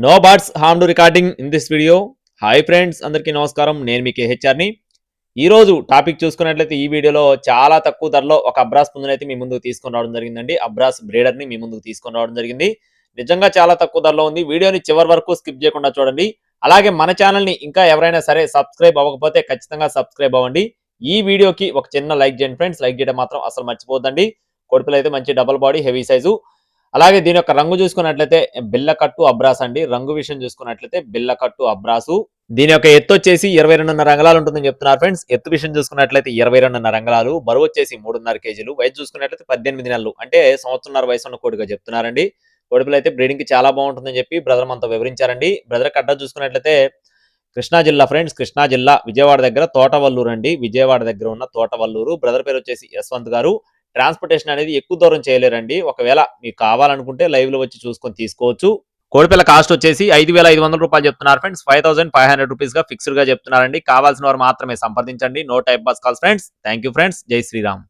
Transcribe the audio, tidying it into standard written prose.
No birds harm to recording in this video. Hi friends, అందరికీ నమస్కారం. నేను మీ కేహెచ్ఆర్ని. ఈరోజు టాపిక్ చూసుకున్నట్లయితే ఈ వీడియోలో చాలా తక్కువ ధరలో ఒక అబ్రాస్ పుంజునైతే మీ ముందుకు తీసుకొని రావడం జరిగిందండి. అబ్రాస్ బ్రీడర్ని మీ ముందుకు తీసుకొని రావడం జరిగింది. నిజంగా చాలా తక్కువ ధరలో ఉంది. వీడియోని చివరి వరకు స్కిప్ చేయకుండా చూడండి. అలాగే మన ఛానల్ని ఇంకా ఎవరైనా సరే సబ్స్క్రైబ్ అవ్వకపోతే ఖచ్చితంగా సబ్స్క్రైబ్ అవ్వండి. ఈ వీడియోకి ఒక చిన్న లైక్ చేయండి ఫ్రెండ్స్. లైక్ చేయడం మాత్రం అసలు మర్చిపోద్దండి. కొడుపులు అయితే మంచి డబుల్ బాడీ, హెవీ సైజు. అలాగే దీని యొక్క రంగు చూసుకున్నట్లయితే బిల్లకట్టు అబ్రాస్ అండి. రంగు విషయం చూసుకున్నట్లయితే బిల్లకట్టు అబ్రాసు. దీని యొక్క ఎత్తు వచ్చేసి 22.5 అంగుళాలు ఉంటుందని చెప్తున్నారు ఫ్రెండ్స్. ఎత్తు విషయం చూసుకున్నట్లయితే 22.5 అంగుళాలు, బరువు వచ్చేసి 3.5 కేజీలు, వయసు చూసుకున్నట్లయితే 18 నెలలు, అంటే సంవత్సరంన్నర వయసు ఉన్న కోడిగా చెప్తున్నారండి. కోడిపిల్ల అయితే బ్రీడింగ్ కి చాలా బాగుంటుందని చెప్పి బ్రదర్ మనతో వివరించారండి. బ్రదర్ కట్ట చూసుకున్నట్లయితే కృష్ణా జిల్లా ఫ్రెండ్స్, కృష్ణా జిల్లా విజయవాడ దగ్గర తోటవల్లూరు అండి. విజయవాడ దగ్గర ఉన్న తోటవల్లూరు. బ్రదర్ పేరు వచ్చేసి యశ్వంత్ గారు. ట్రాన్స్పోర్టేషన్ అనేది ఎక్కువ దూరం చేయలేరండి. ఒకవేళ మీకు కావాలనుకుంటే లైవ్ లో వచ్చి చూసుకొని తీసుకోవచ్చు. కోడిపిల్ల కాస్ట్ వచ్చేసి 5,500 రూపాయలు చెప్తున్నారు ఫ్రెండ్స్. 5,500 రూపీస్ గా ఫిక్స్డ్ గా చెప్తున్నారండి. కావాల్సిన వారు మాత్రమే సంప్రదించండి. No timepass calls friends. Thank you friends. జై శ్రీరామ్.